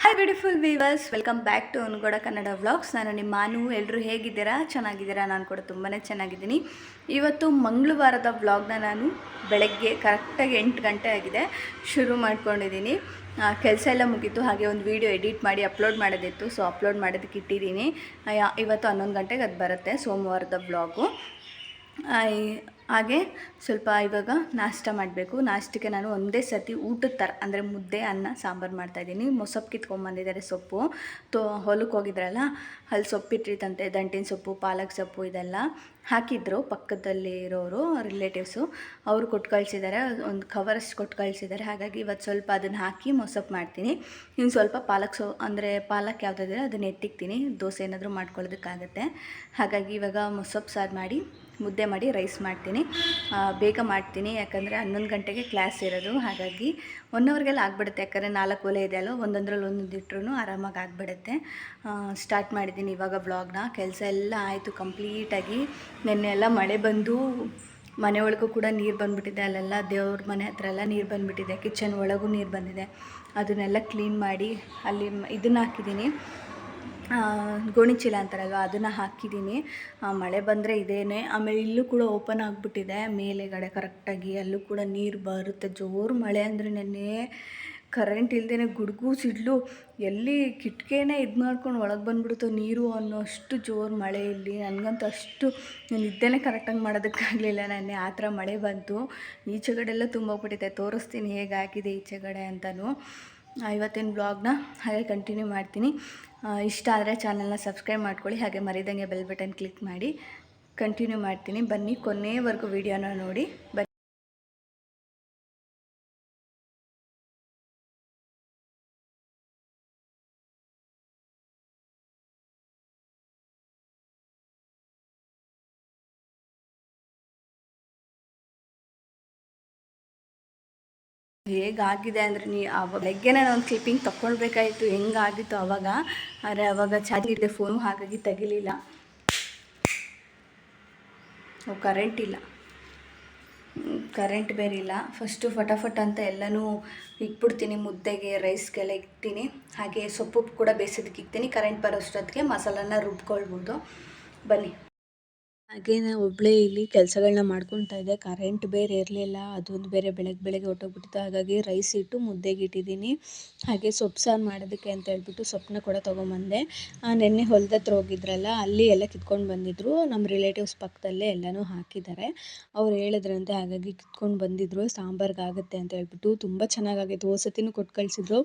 Hi beautiful viewers, welcome back to Anu Gowda Kannada vlogs. ನಾನು ನಿಮ್ಮ ಮಾನು. ಎಲ್ಲರೂ ಹೇಗಿದ್ದೀರಾ? ಚೆನ್ನಾಗಿದ್ದೀರಾ? ನಾನು ಕೂಡ ತುಂಬಾ ಚೆನ್ನಾಗಿದ್ದೀನಿ. ಇವತ್ತು ಮಂಗಳವಾರದ ವ್ಲಾಗ್ನ ನಾನು ಬೆಳಗ್ಗೆ ಕರೆಕ್ಟಾಗಿ 8 ಗಂಟೆ ಆಗಿದೆ ಶುರು ಮಾಡ್ಕೊಂಡಿದ್ದೀನಿ. ಕೆಲಸ ಎಲ್ಲ ಮುಗೀತು. ಹಾಗೆ ಒಂದು ವೀಡಿಯೋ ಎಡಿಟ್ ಮಾಡಿ ಅಪ್ಲೋಡ್ ಮಾಡೋದಿತ್ತು, ಸೊ ಅಪ್ಲೋಡ್ ಮಾಡೋದಕ್ಕೆ ಇಟ್ಟಿದ್ದೀನಿ. ಇವತ್ತು 11 ಗಂಟೆಗೆ ಅದು ಬರುತ್ತೆ, ಸೋಮವಾರದ ವ್ಲಾಗು. ಹಾಗೆ ಸ್ವಲ್ಪ ಇವಾಗ ನಾಷ್ಟ ಮಾಡಬೇಕು. ನಾಷ್ಟಕ್ಕೆ ನಾನು ಒಂದೇ ಸರ್ತಿ ಊಟದ ಥರ ಅಂದರೆ ಮುದ್ದೆ, ಅನ್ನ, ಸಾಂಬಾರು ಮಾಡ್ತಾಯಿದ್ದೀನಿ. ಮೊಸಪ್ಪು ಕಿತ್ಕೊಂಡ್ಬಂದಿದ್ದಾರೆ. ಸೊಪ್ಪು ಹೊಲಕ್ಕೆ ಹೋಗಿದ್ರಲ್ಲ, ಅಲ್ಲಿ ಸೊಪ್ಪಿಟ್ಟಿತ್ತಂತೆ. ದಂಟಿನ ಸೊಪ್ಪು, ಪಾಲಕ್ ಸೊಪ್ಪು ಇದೆಲ್ಲ ಹಾಕಿದ್ರು. ಪಕ್ಕದಲ್ಲಿ ಇರೋರು ರಿಲೇಟಿವ್ಸು ಅವರು ಕೊಟ್ಟು ಕಳಿಸಿದ್ದಾರೆ. ಒಂದು ಕವರಷ್ಟು ಕೊಟ್ಟು ಕಳಿಸಿದ್ದಾರೆ. ಹಾಗಾಗಿ ಇವತ್ತು ಸ್ವಲ್ಪ ಅದನ್ನು ಹಾಕಿ ಮೊಸಪ್ಪು ಮಾಡ್ತೀನಿ. ಇನ್ನು ಸ್ವಲ್ಪ ಅಂದರೆ ಪಾಲಕ್ ಯಾವುದಿದೆ ಅದನ್ನು ಎತ್ತಿಕ್ತೀನಿ. ದೋಸೆ ಏನಾದರೂ ಮಾಡ್ಕೊಳ್ಳೋದಕ್ಕಾಗತ್ತೆ. ಹಾಗಾಗಿ ಇವಾಗ ಮೊಸಪ್ಪು ಸಾರು ಮಾಡಿ ಮುದ್ದೆ ಮಾಡಿ ರೈಸ್ ಮಾಡ್ತೀನಿ. ಬೇಗ ಮಾಡ್ತೀನಿ, ಯಾಕಂದರೆ 11 ಗಂಟೆಗೆ ಕ್ಲಾಸ್ ಇರೋದು. ಹಾಗಾಗಿ 1 ಅವರ್ಗೆಲ್ಲ ಆಗಿಬಿಡುತ್ತೆ. ಯಾಕಂದರೆ 4 ಒಲೆ ಇದೆ ಅಲ್ಲ, ಒಂದೊಂದರಲ್ಲಿ ಒಂದೊಂದು ಇಟ್ಟರು ಆರಾಮಾಗಿ ಆಗಿಬಿಡುತ್ತೆ. ಸ್ಟಾರ್ಟ್ ಮಾಡಿದ್ದೀನಿ ಇವಾಗ ವ್ಲಾಗ್ನ. ಕೆಲಸ ಎಲ್ಲ ಆಯಿತು ಕಂಪ್ಲೀಟಾಗಿ. ನೆನ್ನೆ ಎಲ್ಲ ಮಳೆ ಬಂದು ಮನೆ ಒಳಗೂ ಕೂಡ ನೀರು ಬಂದುಬಿಟ್ಟಿದೆ. ಅಲ್ಲೆಲ್ಲ ದೇವ್ರ ಮನೆ ಹತ್ರ ಎಲ್ಲ ನೀರು ಬಂದುಬಿಟ್ಟಿದೆ. ಕಿಚನ್ ಒಳಗೂ ನೀರು ಬಂದಿದೆ. ಅದನ್ನೆಲ್ಲ ಕ್ಲೀನ್ ಮಾಡಿ ಅಲ್ಲಿ ಇದನ್ನು ಹಾಕಿದ್ದೀನಿ, ಗೋಣಿ ಚೀಲ ಅಂತಾರಲ್ವ, ಅದನ್ನು ಹಾಕಿದ್ದೀನಿ. ಮಳೆ ಬಂದರೆ ಇದೇನೆ. ಆಮೇಲೆ ಇಲ್ಲೂ ಕೂಡ ಓಪನ್ ಆಗಿಬಿಟ್ಟಿದೆ ಮೇಲೆಗಡೆ ಕರೆಕ್ಟಾಗಿ. ಅಲ್ಲೂ ಕೂಡ ನೀರು ಬರುತ್ತೆ. ಜೋರು ಮಳೆ ಅಂದರೆ ನೆನ್ನೆ ಕರೆಂಟ್ ಇಲ್ಲದೇ ಗುಡುಗು ಸಿಡ್ಲು ಎಲ್ಲಿ ಕಿಟಕಿನೇ ಇದು ಮಾಡ್ಕೊಂಡು ಒಳಗೆ ಬಂದುಬಿಡ್ತು ನೀರು ಅನ್ನೋಷ್ಟು ಜೋರು ಮಳೆ ಇಲ್ಲಿ. ನನಗಂತೂ ಅಷ್ಟು ನಿದ್ದೆನೇ ಕರೆಕ್ಟಾಗಿ ಮಾಡೋದಕ್ಕಾಗಲಿಲ್ಲ ನೆನ್ನೆ, ಆ ಥರ ಮಳೆ ಬಂತು. ಈಚೆಗಡೆಲ್ಲ ತುಂಬೋಗ್ಬಿಟ್ಟಿದೆ. ತೋರಿಸ್ತೀನಿ ಹೇಗಾಗಿದೆ ಈಚೆಗಡೆ ಅಂತಲೂ. ಇವತ್ತಿನ ಬ್ಲಾಗ್ನ ಹಾಗೆ ಕಂಟಿನ್ಯೂ ಮಾಡ್ತೀನಿ. ಇಷ್ಟ ಆದರೆ ಚಾನಲ್ನ ಸಬ್ಸ್ಕ್ರೈಬ್ ಮಾಡ್ಕೊಳ್ಳಿ. ಹಾಗೆ ಮರಿದಂಗೆ ಬೆಲ್ ಬಟನ್ ಕ್ಲಿಕ್ ಮಾಡಿ. ಕಂಟಿನ್ಯೂ ಮಾಡ್ತೀನಿ, ಬನ್ನಿ ಕೊನೆಯವರೆಗೂ ವಿಡಿಯೋನ ನೋಡಿ. ಹೇಗಾಗಿದೆ ಅಂದರೆ ಬೆಳಗ್ಗೆ ನಾನು ಒಂದು ಕ್ಲಿಪ್ಪಿಂಗ್ ತೊಗೊಳ್ಬೇಕಾಯಿತು, ಹೆಂಗಾಗಿತ್ತು ಆವಾಗ. ಆದರೆ ಆವಾಗ ಚಾರ್ಜ್ ಇದೆ ಫೋನು, ಹಾಗಾಗಿ ತೆಗಿಲಿಲ್ಲ. ಕರೆಂಟ್ ಇಲ್ಲ, ಕರೆಂಟ್ ಬೇರೆ ಇಲ್ಲ. ಫಸ್ಟು ಫಟಾಫಟ್ ಅಂತ ಎಲ್ಲನೂ ಇಕ್ಬಿಡ್ತೀನಿ. ಮುದ್ದೆಗೆ, ರೈಸ್ಗೆಲ್ಲ ಇಕ್ತೀನಿ. ಹಾಗೆ ಸೊಪ್ಪು ಕೂಡ ಬೇಯಿಸೋದಕ್ಕೆ ಇಕ್ತೀನಿ. ಕರೆಂಟ್ ಬರೋಷ್ಟೊತ್ತಿಗೆ ಮಸಾಲನ ರುಬ್ಕೊಳ್ಬೋದು. ಬನ್ನಿ. ಹಾಗೆ ನಾನು ಒಬ್ಬಳೇ ಇಲ್ಲಿ ಕೆಲಸಗಳನ್ನ ಮಾಡ್ಕೊತಾ ಇದ್ದೆ. ಕರೆಂಟ್ ಬೇರೆ ಇರಲಿಲ್ಲ. ಅದೊಂದು ಬೇರೆ ಬೆಳಗ್ಗೆ ಹೊಟ್ಟೋಗ್ಬಿಟ್ಟಿತ್ತು. ಹಾಗಾಗಿ ರೈಸ್ ಇಟ್ಟು ಮುದ್ದೆಗೆ ಇಟ್ಟಿದ್ದೀನಿ. ಹಾಗೆ ಸೊಪ್ಪು ಸಾರು ಮಾಡೋದಕ್ಕೆ ಅಂತ ಹೇಳ್ಬಿಟ್ಟು ಸೊಪ್ಪನ್ನ ಕೂಡ ತೊಗೊಂಬಂದೆ. ನೆನ್ನೆ ಹೊಲದ ಹತ್ರ ಹೋಗಿದ್ರಲ್ಲ, ಅಲ್ಲಿ ಎಲ್ಲ ಕಿತ್ಕೊಂಡು ಬಂದಿದ್ದರು. ನಮ್ಮ ರಿಲೇಟಿವ್ಸ್ ಪಕ್ಕದಲ್ಲೇ ಎಲ್ಲನೂ ಹಾಕಿದ್ದಾರೆ. ಅವ್ರು ಹೇಳಿದ್ರಂತೆ, ಹಾಗಾಗಿ ಕಿತ್ಕೊಂಡು ಬಂದಿದ್ದರು. ಸಾಂಬಾರ್ಗಾಗುತ್ತೆ ಅಂತ ಹೇಳ್ಬಿಟ್ಟು ತುಂಬ ಚೆನ್ನಾಗಾಗಿತ್ತು. ಹೋಸತಿನೂ ಕೊಟ್ಟು ಕಳಿಸಿದ್ರು.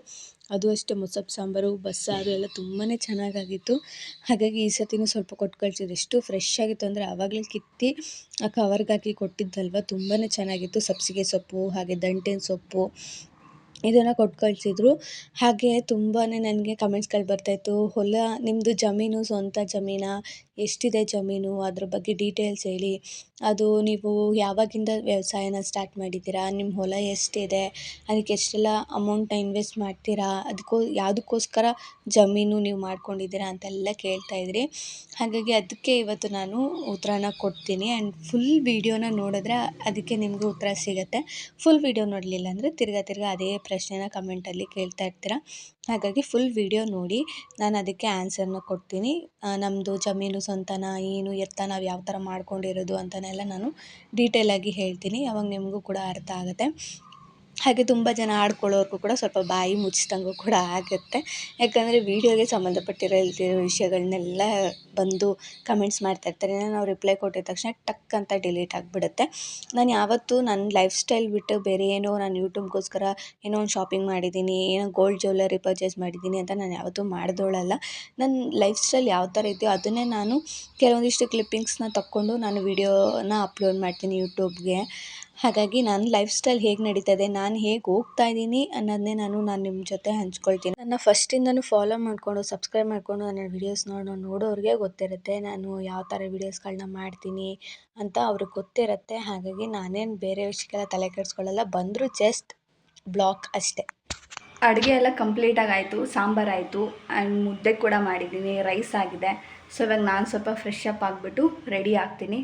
ಅದು ಅಷ್ಟೇ, ಮೊಸಪ್ಪು ಸಾಂಬಾರು, ಬಸ್ಸಾರು ಎಲ್ಲ ತುಂಬಾ ಚೆನ್ನಾಗಾಗಿತ್ತು. ಹಾಗಾಗಿ ಈ ಸತಿನೂ ಸ್ವಲ್ಪ ಕೊಟ್ಟು ಕಳಿಸಿದ್ರು. ಎಷ್ಟು ಫ್ರೆಶ್ ಆಗಿತ್ತು ಅಂದರೆ ಆವಾಗಲೇ ಕಿತ್ತಿ ಕವರ್ಗೆ ಹಾಕಿ ಕೊಟ್ಟಿದ್ದಲ್ವ, ತುಂಬಾ ಚೆನ್ನಾಗಿತ್ತು. ಸಬ್ಸಿಗೆ ಸೊಪ್ಪು, ಹಾಗೆ ದಂಟಿನ ಸೊಪ್ಪು ಇದನ್ನು ಕೊಟ್ಟು ಕಳಿಸಿದ್ರು. ಹಾಗೆ ತುಂಬಾ ನನಗೆ ಕಮೆಂಟ್ಸ್ಗಳು ಬರ್ತಾಯಿತ್ತು, ಹೊಲ ನಿಮ್ಮದು ಜಮೀನು ಸ್ವಂತ ಜಮೀನಾ, ಎಷ್ಟಿದೆ ಜಮೀನು, ಅದ್ರ ಬಗ್ಗೆ ಡೀಟೇಲ್ಸ್ ಹೇಳಿ, ಅದು ನೀವು ಯಾವಾಗಿಂದ ವ್ಯವಸಾಯನ ಸ್ಟಾರ್ಟ್ ಮಾಡಿದ್ದೀರಾ, ನಿಮ್ಮ ಹೊಲ ಎಷ್ಟಿದೆ, ಅದಕ್ಕೆ ಎಷ್ಟೆಲ್ಲ ಅಮೌಂಟ್ನ ಇನ್ವೆಸ್ಟ್ ಮಾಡ್ತೀರಾ, ಯಾವುದಕ್ಕೋಸ್ಕರ ಜಮೀನು ನೀವು ಮಾಡ್ಕೊಂಡಿದ್ದೀರಾ ಅಂತೆಲ್ಲ ಕೇಳ್ತಾಯಿದ್ರಿ. ಹಾಗಾಗಿ ಅದಕ್ಕೆ ಇವತ್ತು ನಾನು ಉತ್ತರನ ಕೊಡ್ತೀನಿ. ಆ್ಯಂಡ್ ಫುಲ್ ವೀಡಿಯೋನ ನೋಡಿದ್ರೆ ಅದಕ್ಕೆ ನಿಮಗೂ ಉತ್ತರ ಸಿಗುತ್ತೆ. ಫುಲ್ ವೀಡಿಯೋ ನೋಡಲಿಲ್ಲ ಅಂದರೆ ತಿರ್ಗಾ ಅದೇ ಪ್ರಶ್ನೆನ ಕಮೆಂಟಲ್ಲಿ ಕೇಳ್ತಾ ಇರ್ತೀರ. ಹಾಗಾಗಿ ಫುಲ್ ವೀಡಿಯೋ ನೋಡಿ, ನಾನು ಅದಕ್ಕೆ ಆನ್ಸರ್ನ ಕೊಡ್ತೀನಿ. ನಮ್ಮದು ಜಮೀನು ಸ್ವಂತನ ಏನು ಎತ್ತ, ನಾವು ಯಾವ ಥರ ಮಾಡ್ಕೊಂಡಿರೋದು ಅಂತನೆಲ್ಲ ನಾನು ಡೀಟೇಲಾಗಿ ಹೇಳ್ತೀನಿ. ಅವಾಗ ನಿಮಗೂ ಕೂಡ ಅರ್ಥ ಆಗುತ್ತೆ. ಹಾಗೆ ತುಂಬ ಜನ ಆಡ್ಕೊಳ್ಳೋರ್ಗೂ ಕೂಡ ಸ್ವಲ್ಪ ಬಾಯಿ ಮುಚ್ಚಿದಂಗೂ ಕೂಡ ಆಗುತ್ತೆ. ಯಾಕಂದರೆ ವೀಡಿಯೋಗೆ ಸಂಬಂಧಪಟ್ಟಿರೋ ವಿಷಯಗಳನ್ನೆಲ್ಲ ಬಂದು ಕಮೆಂಟ್ಸ್ ಮಾಡ್ತಾಯಿರ್ತಾರೆ. ನಾವು ರಿಪ್ಲೈ ಕೊಟ್ಟಿದ ತಕ್ಷಣ ಟಕ್ ಅಂತ ಡಿಲೀಟ್ ಆಗಿಬಿಡುತ್ತೆ. ನಾನು ಯಾವತ್ತೂ ನನ್ನ ಲೈಫ್ ಸ್ಟೈಲ್ ಬಿಟ್ಟು ಬೇರೆ ಏನೋ ನಾನು ಯೂಟ್ಯೂಬ್ಗೋಸ್ಕರ ಏನೋ ಒಂದು ಶಾಪಿಂಗ್ ಮಾಡಿದ್ದೀನಿ, ಏನೋ ಗೋಲ್ಡ್ ಜ್ಯುವೆಲ್ಲರಿ ಪರ್ಚೇಸ್ ಮಾಡಿದ್ದೀನಿ ಅಂತ ನಾನು ಯಾವತ್ತೂ ಮಾಡಿದವಳಲ್ಲ. ನನ್ನ ಲೈಫ್ ಸ್ಟೈಲ್ ಯಾವ ಥರ ಇದೆಯೋ ಅದನ್ನೇ ನಾನು ಕೆಲವೊಂದಿಷ್ಟು ಕ್ಲಿಪ್ಪಿಂಗ್ಸ್ನ ತಕ್ಕೊಂಡು ನಾನು ವೀಡಿಯೋನ ಅಪ್ಲೋಡ್ ಮಾಡ್ತೀನಿ ಯೂಟ್ಯೂಬ್ಗೆ. ಹಾಗಾಗಿ ನನ್ನ ಲೈಫ್ ಸ್ಟೈಲ್ ಹೇಗೆ ನಡೀತದೆ, ನಾನು ಹೇಗೆ ಹೋಗ್ತಾ ಇದ್ದೀನಿ ಅನ್ನೋದನ್ನೇ ನಾನು ನಿಮ್ಮ ಜೊತೆ ಹಂಚ್ಕೊಳ್ತೀನಿ. ನನ್ನ ಫಸ್ಟಿಂದನೂ ಫಾಲೋ ಮಾಡಿಕೊಂಡು ಸಬ್ಸ್ಕ್ರೈಬ್ ಮಾಡಿಕೊಂಡು ನನ್ನ ವೀಡಿಯೋಸ್ ನೋಡೋರಿಗೆ ಗೊತ್ತಿರುತ್ತೆ ನಾನು ಯಾವ ಥರ ವೀಡಿಯೋಸ್ಗಳನ್ನ ಮಾಡ್ತೀನಿ ಅಂತ ಅವ್ರಿಗೆ ಗೊತ್ತಿರುತ್ತೆ. ಹಾಗಾಗಿ ನಾನೇನು ಬೇರೆ ವಿಷಯಕ್ಕೆಲ್ಲ ತಲೆ ಕೆಡಿಸ್ಕೊಳ್ಳಲ್ಲ. ಬಂದರೂ ಜಸ್ಟ್ ಬ್ಲಾಗ್ ಅಷ್ಟೇ. ಅಡುಗೆ ಎಲ್ಲ ಕಂಪ್ಲೀಟಾಗಿ ಆಯಿತು. ಸಾಂಬಾರಾಯಿತು ಆ್ಯಂಡ್ ಮುದ್ದೆ ಕೂಡ ಮಾಡಿದ್ದೀನಿ, ರೈಸ್ ಆಗಿದೆ. ಸೊ ಇವಾಗ ನಾನು ಸ್ವಲ್ಪ ಫ್ರೆಶ್ ಅಪ್ ಆಗಿಬಿಟ್ಟು ರೆಡಿ ಆಗ್ತೀನಿ.